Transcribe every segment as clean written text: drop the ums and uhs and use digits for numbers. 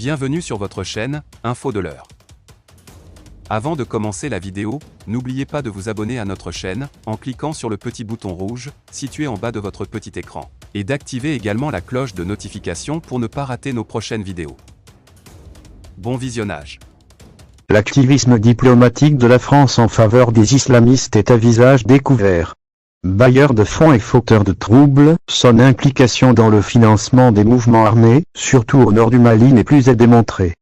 Bienvenue sur votre chaîne, Info de l'heure. Avant de commencer la vidéo, n'oubliez pas de vous abonner à notre chaîne, en cliquant sur le petit bouton rouge, situé en bas de votre petit écran, et d'activer également la cloche de notification pour ne pas rater nos prochaines vidéos. Bon visionnage. L'activisme diplomatique de la France en faveur des islamistes est à visage découvert. Bailleur de fonds et fauteur de troubles, son implication dans le financement des mouvements armés, surtout au nord du Mali, n'est plus à démontrer.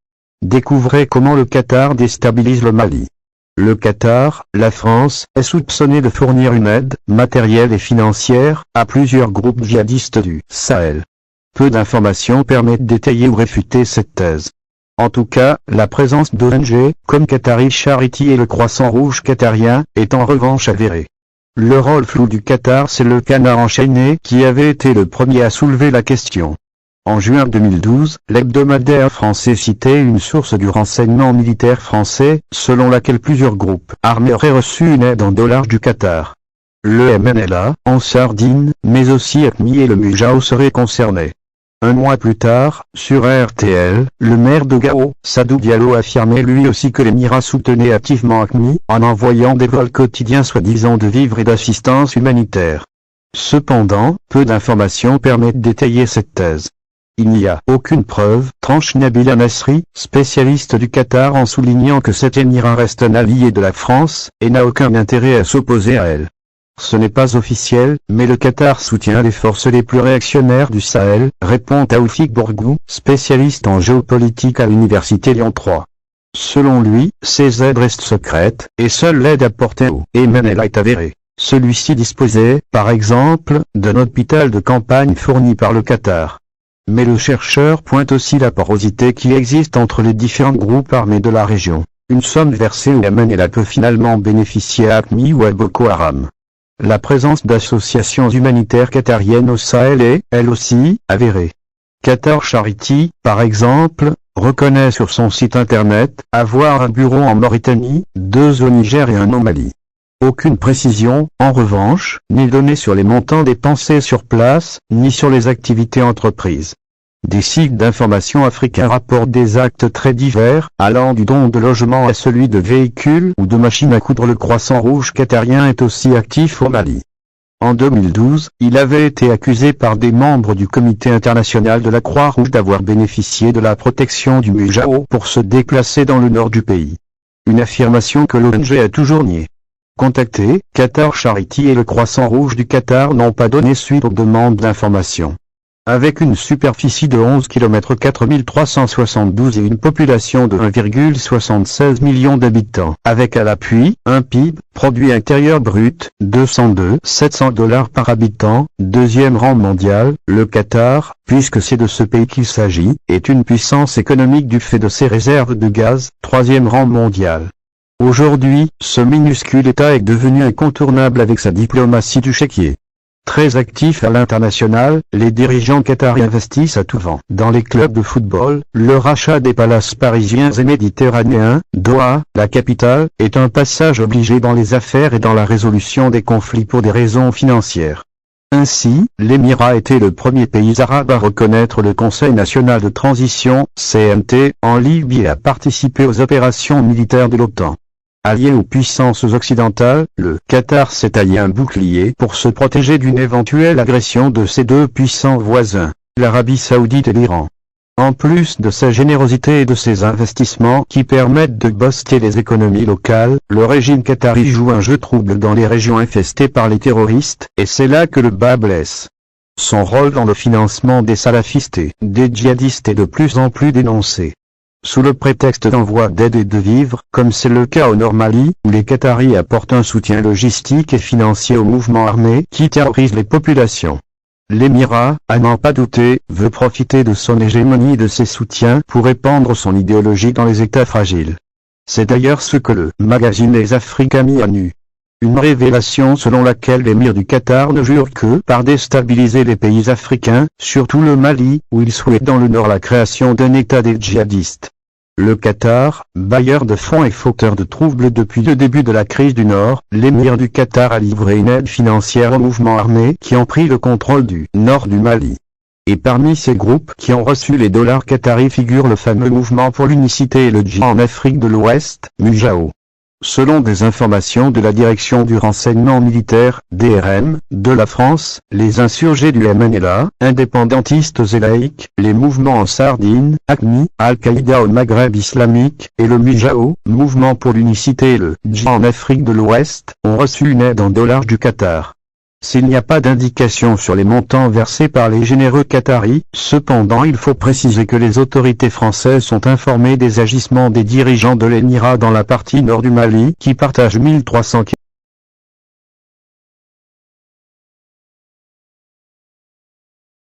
Découvrez comment le Qatar déstabilise le Mali. Le Qatar, la France, est soupçonné de fournir une aide, matérielle et financière, à plusieurs groupes djihadistes du Sahel. Peu d'informations permettent d'étayer ou réfuter cette thèse. En tout cas, la présence d'ONG, comme Qatari Charity et le Croissant Rouge qatarien, est en revanche avérée. Le rôle flou du Qatar, c'est le canard enchaîné qui avait été le premier à soulever la question. En juin 2012, l'hebdomadaire français citait une source du renseignement militaire français, selon laquelle plusieurs groupes armés auraient reçu une aide en dollars du Qatar. Le MNLA, en Sardine, mais aussi AQMI et le Mujao seraient concernés. Un mois plus tard, sur RTL, le maire de Gao, Sadou Diallo, affirmait lui aussi que l'Émirat soutenait activement AQMI, en envoyant des vols quotidiens soi-disant de vivres et d'assistance humanitaire. Cependant, peu d'informations permettent d'étayer cette thèse. Il n'y a aucune preuve, tranche Nabila Nasri, spécialiste du Qatar, en soulignant que cet émirat reste un allié de la France, et n'a aucun intérêt à s'opposer à elle. Ce n'est pas officiel, mais le Qatar soutient les forces les plus réactionnaires du Sahel, répond Taoufik Bourgou, spécialiste en géopolitique à l'université Lyon 3. Selon lui, ces aides restent secrètes, et seule l'aide apportée au MNLA est avérée. Celui-ci disposait, par exemple, d'un hôpital de campagne fourni par le Qatar. Mais le chercheur pointe aussi la porosité qui existe entre les différents groupes armés de la région. Une somme versée au MNLA peut finalement bénéficier à AQMI ou à Boko Haram. La présence d'associations humanitaires qatariennes au Sahel est, elle aussi, avérée. Qatar Charity, par exemple, reconnaît sur son site internet avoir un bureau en Mauritanie, 2 au Niger et 1 au Mali. Aucune précision, en revanche, n'est donnée sur les montants dépensés sur place, ni sur les activités entreprises. Des sites d'information africains rapportent des actes très divers, allant du don de logements à celui de véhicules ou de machines à coudre. Le Croissant Rouge qatarien est aussi actif au Mali. En 2012, il avait été accusé par des membres du Comité international de la Croix-Rouge d'avoir bénéficié de la protection du Mujao pour se déplacer dans le nord du pays. Une affirmation que l'ONG a toujours niée. Contactés, Qatar Charity et le Croissant Rouge du Qatar n'ont pas donné suite aux demandes d'information. Avec une superficie de 11 km 4372 et une population de 1,76 million d'habitants, avec à l'appui, un PIB, produit intérieur brut, 700 dollars par habitant, deuxième rang mondial, le Qatar, puisque c'est de ce pays qu'il s'agit, est une puissance économique du fait de ses réserves de gaz, troisième rang mondial. Aujourd'hui, ce minuscule État est devenu incontournable avec sa diplomatie du chéquier. Très actifs à l'international, les dirigeants qataris investissent à tout vent dans les clubs de football. Le rachat des palaces parisiens et méditerranéens, Doha, la capitale, est un passage obligé dans les affaires et dans la résolution des conflits pour des raisons financières. Ainsi, l'Émirat était le premier pays arabe à reconnaître le Conseil national de transition, CNT, en Libye et à participer aux opérations militaires de l'OTAN. Allié aux puissances occidentales, le Qatar s'est taillé un bouclier pour se protéger d'une éventuelle agression de ses 2 puissants voisins, l'Arabie Saoudite et l'Iran. En plus de sa générosité et de ses investissements qui permettent de booster les économies locales, le régime qatari joue un jeu trouble dans les régions infestées par les terroristes, et c'est là que le bât blesse. Son rôle dans le financement des salafistes et des djihadistes est de plus en plus dénoncé. Sous le prétexte d'envoi d'aide et de vivres, comme c'est le cas au Nord Mali, où les Qataris apportent un soutien logistique et financier aux mouvements armés qui terrorisent les populations. L'Émirat, à n'en pas douter, veut profiter de son hégémonie et de ses soutiens pour répandre son idéologie dans les États fragiles. C'est d'ailleurs ce que le magazine Les Africains a mis à nu. Une révélation selon laquelle l'émir du Qatar ne jure que par déstabiliser les pays africains, surtout le Mali, où il souhaite dans le nord la création d'un État des djihadistes. Le Qatar, bailleur de fonds et fauteur de troubles depuis le début de la crise du Nord, l'émir du Qatar a livré une aide financière aux mouvements armés qui ont pris le contrôle du nord du Mali. Et parmi ces groupes qui ont reçu les dollars qataris figure le fameux Mouvement pour l'Unicité et le Djihad en Afrique de l'Ouest, MUJAO. Selon des informations de la Direction du Renseignement Militaire, DRM, de la France, les insurgés du MNLA, indépendantistes et laïcs, les mouvements en Sardine, AQMI, Al-Qaïda au Maghreb islamique, et le MUJAO, Mouvement pour l'Unicité et le Djihad en Afrique de l'Ouest, ont reçu une aide en dollars du Qatar. S'il n'y a pas d'indication sur les montants versés par les généreux qataris, cependant il faut préciser que les autorités françaises sont informées des agissements des dirigeants de l'Émirat dans la partie nord du Mali qui partagent 1300 km.